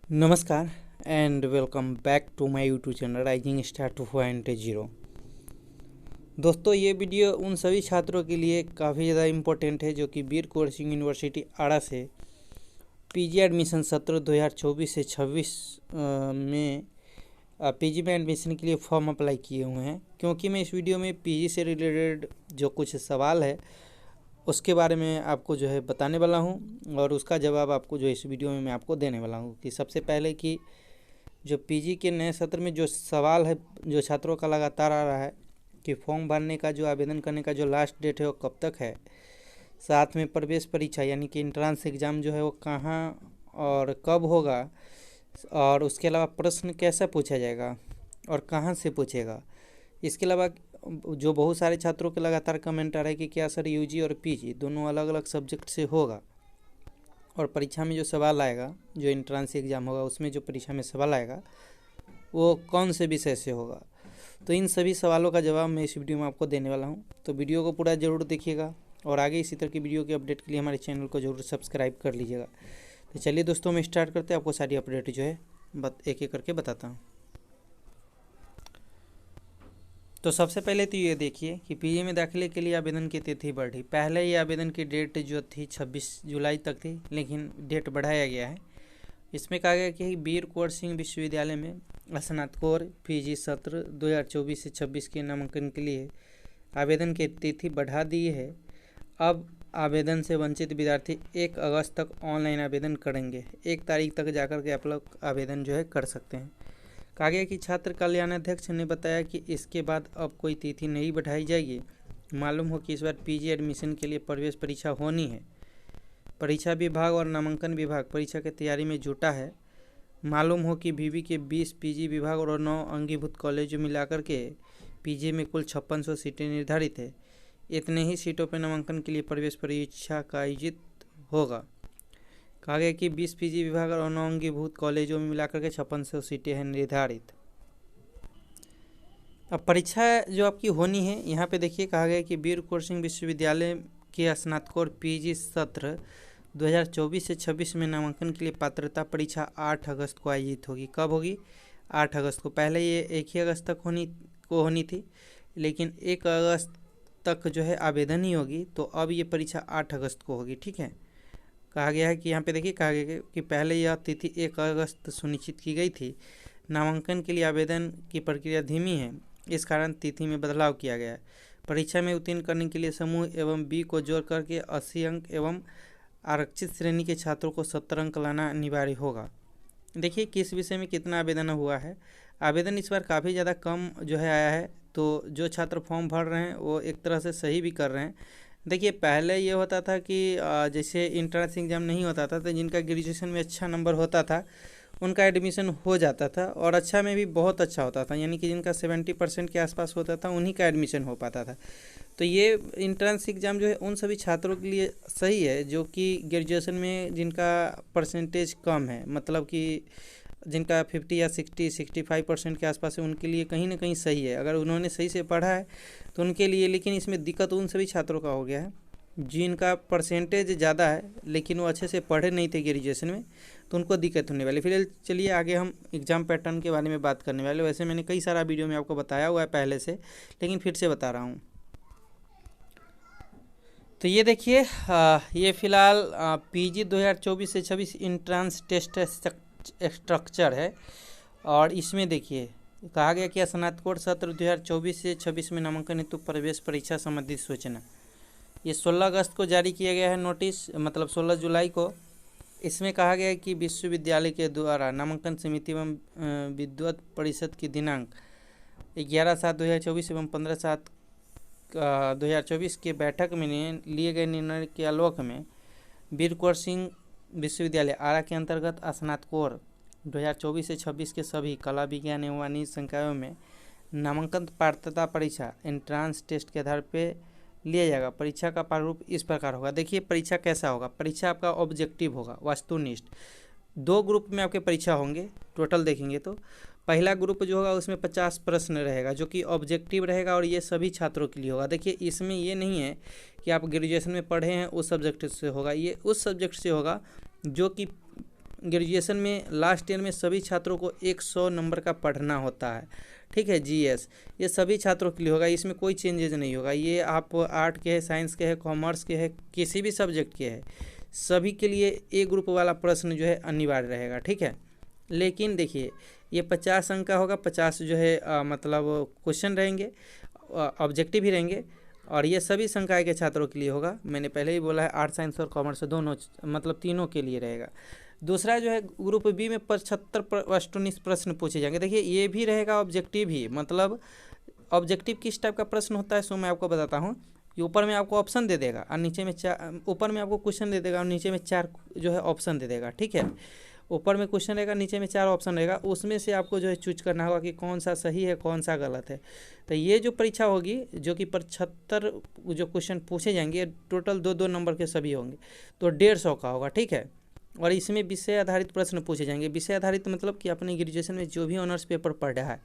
नमस्कार and welcome back to my YouTube channel rising star 2.0। दोस्तों, ये वीडियो उन सभी छात्रों के लिए काफ़ी ज़्यादा इम्पोर्टेंट है जो कि वीर कुंवर सिंह यूनिवर्सिटी आड़ा से पीजी एडमिशन सत्र 2024 से 26 में पीजी में एडमिशन के लिए फॉर्म अप्लाई किए हुए हैं। क्योंकि मैं इस वीडियो में पीजी से रिलेटेड जो कुछ सवाल है उसके बारे में आपको जो है बताने वाला हूं और उसका जवाब आपको जो इस वीडियो में मैं आपको देने वाला हूं कि सबसे पहले कि जो पीजी के नए सत्र में जो सवाल है जो छात्रों का लगातार आ रहा है कि फॉर्म भरने का जो आवेदन करने का जो लास्ट डेट है वो कब तक है, साथ में प्रवेश परीक्षा यानी कि एंट्रेंस एग्ज़ाम जो है वो कहाँ और कब होगा, और उसके अलावा प्रश्न कैसे पूछा जाएगा और कहाँ से पूछेगा। इसके अलावा जो बहुत सारे छात्रों के लगातार कमेंट आ रहा है कि क्या सर यूजी और पीजी दोनों अलग अलग सब्जेक्ट से होगा, और परीक्षा में जो सवाल आएगा जो एंट्रेंस एग्ज़ाम होगा उसमें जो परीक्षा में सवाल आएगा वो कौन से विषय से होगा। तो इन सभी सवालों का जवाब मैं इस वीडियो में आपको देने वाला हूँ, तो वीडियो को पूरा ज़रूर देखिएगा और आगे इसी तरह की वीडियो के अपडेट के लिए हमारे चैनल को ज़रूर सब्सक्राइब कर लीजिएगा। तो चलिए दोस्तों, मैं स्टार्ट करते हैं, आपको सारी अपडेट जो है एक एक करके बताता हूँ। तो सबसे पहले तो ये देखिए कि पीजी में दाखिले के लिए आवेदन की तिथि बढ़ी। पहले ये आवेदन की डेट जो थी 26 जुलाई तक थी, लेकिन डेट बढ़ाया गया है। इसमें कहा गया कि वीर कुंवर सिंह विश्वविद्यालय में स्नातकोर पीजी सत्र 2024 से 26 के नामांकन के लिए आवेदन की तिथि बढ़ा दी है। अब आवेदन से वंचित विद्यार्थी 1 अगस्त तक ऑनलाइन आवेदन करेंगे। 1 तारीख तक जाकर के आप लोग आवेदन जो है कर सकते हैं। कहा गया कि छात्र कल्याणाध्यक्ष ने बताया कि इसके बाद अब कोई तिथि नहीं बढ़ाई जाएगी। मालूम हो कि इस बार पीजी एडमिशन के लिए प्रवेश परीक्षा होनी है। परीक्षा विभाग और नामांकन विभाग परीक्षा की तैयारी में जुटा है। मालूम हो कि विवि के 20 पीजी विभाग और 9 अंगीभूत कॉलेजों मिलाकर के पीजी में कुल 5600 सीटें निर्धारित है। इतने ही सीटों पर नामांकन के लिए प्रवेश परीक्षा का आयोजित होगा। कहा गया कि 20 पीजी विभाग और 9 अंगीभूत कॉलेजों में मिलाकर के 5600 सीटें हैं निर्धारित। अब परीक्षा जो आपकी होनी है, यहाँ पे देखिए कहा गया कि वीर कुंवर सिंह विश्वविद्यालय के स्नातकोर पीजी सत्र 2024 से 26 में नामांकन के लिए पात्रता परीक्षा 8 अगस्त को आयोजित होगी। कब होगी? 8 अगस्त को। पहले ये 1 ही अगस्त तक होनी थी, लेकिन 1 अगस्त तक जो है आवेदन ही होगी, तो अब ये परीक्षा 8 अगस्त को होगी। ठीक है, कहा गया है कि यहाँ पे देखिए कहा गया है कि पहले यह तिथि 1 अगस्त सुनिश्चित की गई थी। नामांकन के लिए आवेदन की प्रक्रिया धीमी है, इस कारण तिथि में बदलाव किया गया है। परीक्षा में उत्तीर्ण करने के लिए समूह एवं बी को जोड़ करके 80 अंक एवं आरक्षित श्रेणी के छात्रों को 70 अंक लाना अनिवार्य होगा। देखिए किस विषय में कितना आवेदन हुआ है। आवेदन इस बार काफ़ी ज़्यादा कम जो है आया है, तो जो छात्र फॉर्म भर रहे हैं वो एक तरह से सही भी कर रहे हैं। देखिए पहले ये होता था कि जैसे इंट्रेंस एग्ज़ाम नहीं होता था तो जिनका ग्रेजुएशन में अच्छा नंबर होता था उनका एडमिशन हो जाता था, और अच्छा में भी बहुत अच्छा होता था, यानी कि जिनका 70% के आसपास होता था उन्हीं का एडमिशन हो पाता था। तो ये इंट्रेंस एग्ज़ाम जो है उन सभी छात्रों के लिए सही है जो कि ग्रेजुएशन में जिनका परसेंटेज कम है, मतलब कि जिनका 50 या 65% के आसपास है, उनके लिए कहीं ना कहीं सही है अगर उन्होंने सही से पढ़ा है तो उनके लिए। लेकिन इसमें दिक्कत उन सभी छात्रों का हो गया है जिनका परसेंटेज ज़्यादा है लेकिन वो अच्छे से पढ़े नहीं थे ग्रेजुएशन में, तो उनको दिक्कत होने वाली। फिलहाल चलिए आगे हम एग्ज़ाम पैटर्न के बारे में बात करने वाले। वैसे मैंने कई सारा वीडियो में आपको बताया हुआ है पहले से, लेकिन फिर से बता रहा हूँ। तो ये देखिए ये फ़िलहाल पीजी 2024 से 26 इंट्रेंस टेस्ट स्ट्रक्चर है, और इसमें देखिए कहा गया कि स्नातकोर सत्र 2024 से 26 में नामांकन हेतु प्रवेश परीक्षा संबंधित सूचना ये 16 अगस्त को जारी किया गया है नोटिस, मतलब 16 जुलाई को। इसमें कहा गया है कि विश्वविद्यालय के द्वारा नामांकन समिति एवं विद्वत परिषद की दिनांक 11/7/2024 एवं 15/7/2024 के बैठक में लिए गए निर्णय के आलोक में वीर कुंवर सिंह विश्वविद्यालय आरा के अंतर्गत स्नातकोर 2024 से 26 के सभी कला विज्ञान एवं वाणिज्य संकायों में नामांकन पात्रता परीक्षा एंट्रेंस टेस्ट के आधार पर लिया जाएगा। परीक्षा का प्रारूप इस प्रकार होगा। देखिए परीक्षा कैसा होगा। परीक्षा आपका ऑब्जेक्टिव होगा, वस्तुनिष्ठ। 2 ग्रुप में आपके परीक्षा होंगे। टोटल देखेंगे तो पहला ग्रुप जो होगा उसमें 50 प्रश्न रहेगा जो कि ऑब्जेक्टिव रहेगा, और ये सभी छात्रों के लिए होगा। देखिए इसमें ये नहीं है कि आप ग्रेजुएशन में पढ़े हैं उस सब्जेक्ट से होगा, ये उस सब्जेक्ट से होगा जो कि ग्रेजुएशन में लास्ट ईयर में सभी छात्रों को 100 नंबर का पढ़ना होता है, ठीक है। जीएस ये सभी छात्रों के लिए होगा, इसमें कोई चेंजेज नहीं होगा। ये आप आर्ट के है, साइंस के है, कॉमर्स के है, किसी भी सब्जेक्ट के है, सभी के लिए ए ग्रुप वाला प्रश्न जो है अनिवार्य रहेगा, ठीक है। लेकिन देखिए ये 50 अंक का होगा, 50 जो है मतलब क्वेश्चन रहेंगे, ऑब्जेक्टिव ही रहेंगे, और ये सभी संकाय के छात्रों के लिए होगा। मैंने पहले ही बोला है आर्ट साइंस और कॉमर्स दोनों मतलब तीनों के लिए रहेगा। दूसरा जो है ग्रुप बी में 75 वस्तुनिष्ठ प्रश्न पूछे जाएंगे। देखिए ये भी रहेगा ऑब्जेक्टिव ही, मतलब ऑब्जेक्टिव किस टाइप का प्रश्न होता है सो मैं आपको बताता हूँ। कि ऊपर में आपको ऑप्शन दे देगा और नीचे में ऊपर में आपको क्वेश्चन दे देगा और नीचे में 4 जो है ऑप्शन दे देगा, ठीक है। ऊपर में क्वेश्चन रहेगा, नीचे में 4 ऑप्शन रहेगा, उसमें से आपको जो है चूज करना होगा कि कौन सा सही है कौन सा गलत है। तो ये जो परीक्षा होगी जो कि 75 जो क्वेश्चन पूछे जाएंगे, टोटल 2-2 नंबर के सभी होंगे, तो 150 का होगा, ठीक है। और इसमें विषय आधारित प्रश्न पूछे जाएंगे। विषय आधारित मतलब कि अपने ग्रेजुएशन में जो भी ऑनर्स पेपर पढ़ रहा है,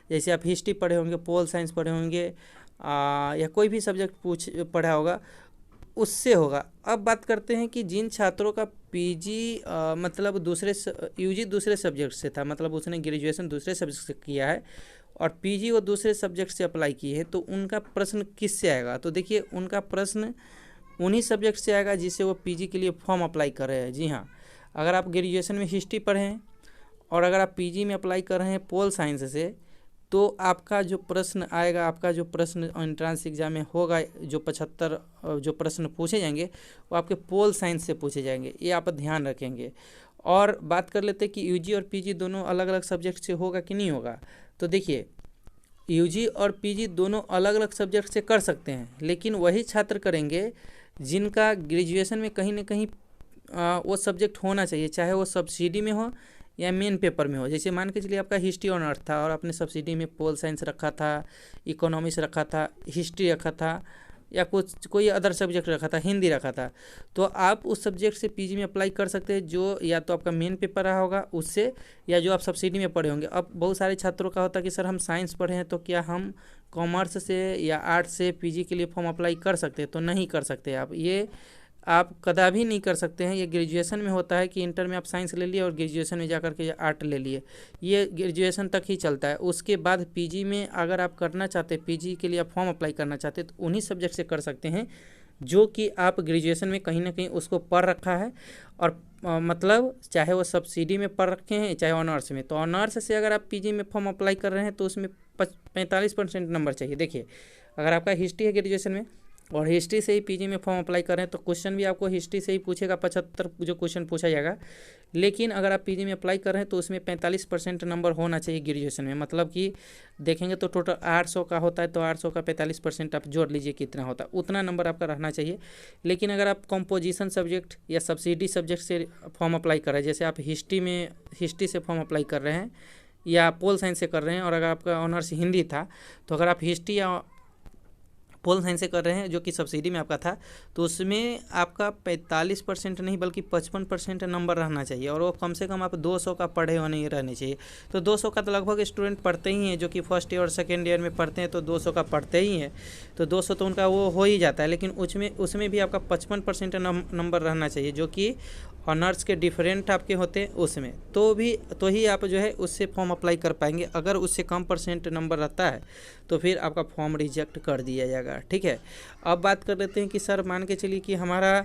जैसे आप हिस्ट्री पढ़े होंगे, पोल साइंस पढ़े होंगे, या कोई भी सब्जेक्ट पढ़ा होगा, उससे होगा। अब बात करते हैं कि जिन छात्रों का पीजी मतलब यूजी दूसरे सब्जेक्ट से था, मतलब उसने ग्रेजुएशन दूसरे सब्जेक्ट से किया है और पीजी वो दूसरे सब्जेक्ट से अप्लाई किए हैं, तो उनका प्रश्न किस से आएगा? तो देखिए उनका प्रश्न उन्हीं सब्जेक्ट से आएगा जिससे वो पीजी के लिए फॉर्म अप्लाई कर रहे हैं। जी हाँ, अगर आप ग्रेजुएशन में हिस्ट्री पढ़े हैं और अगर आप पीजी में अप्लाई कर रहे हैं पोल साइंस से, तो आपका जो प्रश्न आएगा, आपका जो प्रश्न एंट्रेंस एग्जाम में होगा, जो 75 जो प्रश्न पूछे जाएंगे वो आपके पोल साइंस से पूछे जाएंगे, ये आप ध्यान रखेंगे। और बात कर लेते हैं कि यूजी और पीजी दोनों अलग अलग सब्जेक्ट से होगा कि नहीं होगा। तो देखिए यूजी और पीजी दोनों अलग अलग सब्जेक्ट से कर सकते हैं, लेकिन वही छात्र करेंगे जिनका ग्रेजुएशन में कहीं ना कहीं वो सब्जेक्ट होना चाहिए, चाहे वो सब्सिडी में हो या मेन पेपर में हो। जैसे मान के चलिए आपका हिस्ट्री ऑनर्स था और आपने सब्सिडी में पोल साइंस रखा था, इकोनॉमिक्स रखा था, हिस्ट्री रखा था, या कोई अदर सब्जेक्ट रखा था, हिंदी रखा था, तो आप उस सब्जेक्ट से पीजी में अप्लाई कर सकते हैं, जो या तो आपका मेन पेपर रहा होगा उससे, या जो आप सब्सिडी में पढ़े होंगे। अब बहुत सारे छात्रों का होता है कि सर हम साइंस पढ़े हैं, तो क्या हम कॉमर्स से या आर्ट से पीजी के लिए फॉर्म अप्लाई कर सकते हैं? तो नहीं कर सकते आप कदापि नहीं कर सकते हैं। ये ग्रेजुएशन में होता है कि इंटर में आप साइंस ले लिए और ग्रेजुएशन में जाकर के आर्ट ले लिए, ये ग्रेजुएशन तक ही चलता है। उसके बाद पीजी में अगर आप करना चाहते हैं, पीजी के लिए आप फॉर्म अप्लाई करना चाहते हैं, तो उन्हीं सब्जेक्ट से कर सकते हैं जो कि आप ग्रेजुएशन में कहीं ना कहीं उसको पढ़ रखा है। और मतलब चाहे वो सब्सिडी में पढ़ रखे हैं चाहे ऑनर्स में, तो ऑनर्स से अगर आप पीजी में फॉर्म अप्लाई कर रहे हैं तो उसमें 45% नंबर चाहिए। देखिए अगर आपका हिस्ट्री है ग्रेजुएशन में और हिस्ट्री से ही पीजी में फॉर्म अप्लाई कर रहे हैं, तो क्वेश्चन भी आपको हिस्ट्री से ही पूछेगा, 75 जो क्वेश्चन पूछा जाएगा। लेकिन अगर आप पीजी में अप्लाई कर रहे हैं तो उसमें 45% नंबर होना चाहिए ग्रेजुएशन में। मतलब कि देखेंगे तो टोटल 800 का होता है, तो 800 का 45% आप जोड़ लीजिए कितना होता है, उतना नंबर आपका रहना चाहिए। लेकिन अगर आप कंपोजिशन सब्जेक्ट या सब्सिडी सब्जेक्ट से फॉर्म अप्लाई कर रहे हैं, जैसे आप हिस्ट्री से फॉर्म अप्लाई कर रहे हैं या पोल साइंस से कर रहे हैं, और अगर आपका ऑनर्स हिंदी था, तो अगर आप हिस्ट्री या पोल साइंस से कर रहे हैं जो कि सब्सिडी में आपका था, तो उसमें आपका 45% नहीं बल्कि 55% नंबर रहना चाहिए, और वो कम से कम आप 200 का पढ़े होने रहने चाहिए। तो 200 का तो लगभग स्टूडेंट पढ़ते ही हैं, जो कि फर्स्ट ईयर और सेकेंड ईयर में पढ़ते हैं, तो 200 का पढ़ते ही हैं, तो 200 तो उनका वो हो ही जाता है। लेकिन उसमें भी आपका 55% नंबर रहना चाहिए, जो कि ऑनर्स के डिफरेंट आपके होते हैं उसमें, तो ही आप जो है उससे फॉर्म अप्लाई कर पाएंगे। अगर उससे कम परसेंट नंबर रहता है तो फिर आपका फॉर्म रिजेक्ट कर दिया जाएगा, ठीक है। अब बात कर लेते हैं कि सर मान के चलिए कि हमारा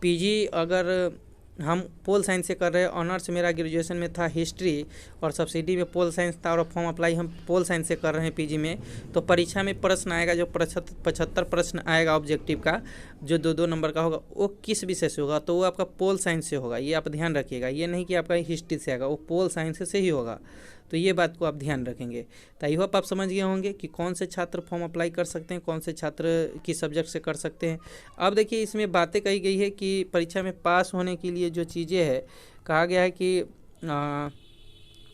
पीजी अगर हम पोल साइंस से कर रहे हैं, ऑनर्स मेरा ग्रेजुएशन में था हिस्ट्री और सब्सिडी में पोल साइंस था, और फॉर्म अप्लाई हम पोल साइंस से कर रहे हैं पीजी में, तो परीक्षा में प्रश्न आएगा जो 75 प्रश्न आएगा ऑब्जेक्टिव का, जो 2-2 नंबर का होगा, वो किस विषय से होगा? तो वो आपका पोल साइंस से होगा। ये आप ध्यान रखिएगा, ये नहीं कि आपका हिस्ट्री से आएगा, वो पोल साइंस से ही होगा। तो ये बात को आप ध्यान रखेंगे। तो आई होप आप समझ गए होंगे कि कौन से छात्र फॉर्म अप्लाई कर सकते हैं, कौन से छात्र किस सब्जेक्ट से कर सकते हैं। अब देखिए इसमें बातें कही गई है कि परीक्षा में पास होने के लिए जो चीज़ें हैं, कहा गया है कि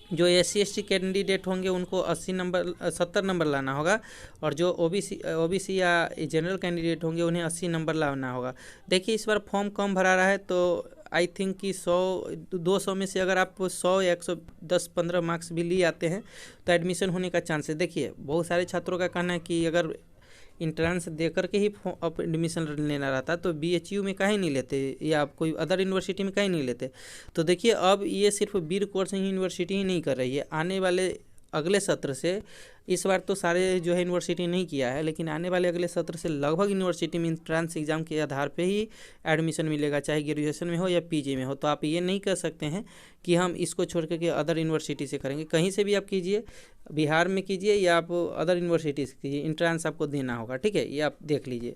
जो SC/ST कैंडिडेट होंगे उनको 70 नंबर लाना होगा, और जो OBC या जनरल कैंडिडेट होंगे उन्हें 80 नंबर लाना होगा। देखिए इस बार फॉर्म कम भरा रहा है, तो आई थिंक कि 200 में से अगर आप 100 या 110-15 मार्क्स भी लिए आते हैं तो एडमिशन होने का चांस है। देखिए बहुत सारे छात्रों का कहना है कि अगर इंट्रांस दे करके ही एडमिशन लेना रहता तो BHU में काहे नहीं लेते या आप कोई अदर यूनिवर्सिटी में काहे नहीं लेते। तो देखिए अब ये सिर्फ वीर कुंवर सिंह यूनिवर्सिटी ही नहीं कर रही है, आने वाले अगले सत्र से, इस बार तो सारे जो है यूनिवर्सिटी नहीं किया है, लेकिन आने वाले अगले सत्र से लगभग यूनिवर्सिटी में इंट्रांस एग्ज़ाम के आधार पे ही एडमिशन मिलेगा, चाहे ग्रेजुएशन में हो या PG में हो। तो आप ये नहीं कर सकते हैं कि हम इसको छोड़ के अदर यूनिवर्सिटी से करेंगे, कहीं से भी आप कीजिए, बिहार में कीजिए या आप अदर यूनिवर्सिटी से कीजिए, इंट्रांस आपको देना होगा, ठीक है, ये आप देख लीजिए।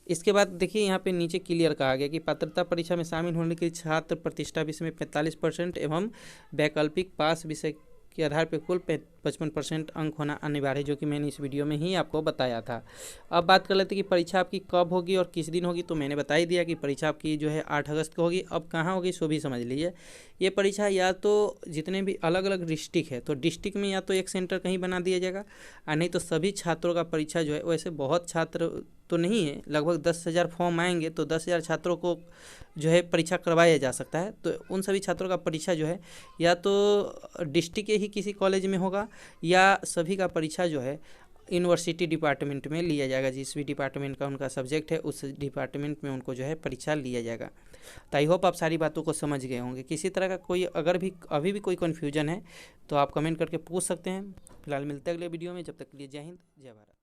इसके बाद देखिए यहाँ पे नीचे क्लियर कहा गया कि पात्रता परीक्षा में शामिल होने के लिए छात्र प्रतिष्ठा विषय में 45% एवं वैकल्पिक पास विषय के आधार पर कुल 55% अंक होना अनिवार्य है, जो कि मैंने इस वीडियो में ही आपको बताया था। अब बात कर लेते हैं कि परीक्षा आपकी कब होगी और किस दिन होगी। तो मैंने बता ही दिया कि परीक्षा आपकी जो है 8 अगस्त को होगी। अब कहाँ होगी सो भी समझ लीजिए। ये परीक्षा या तो जितने भी अलग अलग डिस्ट्रिक्ट है तो डिस्ट्रिक्ट में या तो एक सेंटर कहीं बना दिया जाएगा, और नहीं तो सभी छात्रों का परीक्षा जो है, वैसे बहुत छात्र तो नहीं है, लगभग 10,000 फॉर्म आएंगे तो 10,000 छात्रों को जो है परीक्षा करवाया जा सकता है। तो उन सभी छात्रों का परीक्षा जो है या तो डिस्ट्रिक्ट के ही किसी कॉलेज में होगा या सभी का परीक्षा जो है यूनिवर्सिटी डिपार्टमेंट में लिया जाएगा। जिस भी डिपार्टमेंट का उनका सब्जेक्ट है उस डिपार्टमेंट में उनको जो है परीक्षा लिया जाएगा। तो आई होप आप सारी बातों को समझ गए होंगे। किसी तरह का कोई अगर भी अभी भी कोई कन्फ्यूजन है तो आप कमेंट करके पूछ सकते हैं। फिलहाल मिलते हैं अगले वीडियो में, जब तक के लिए जय हिंद जय भारत।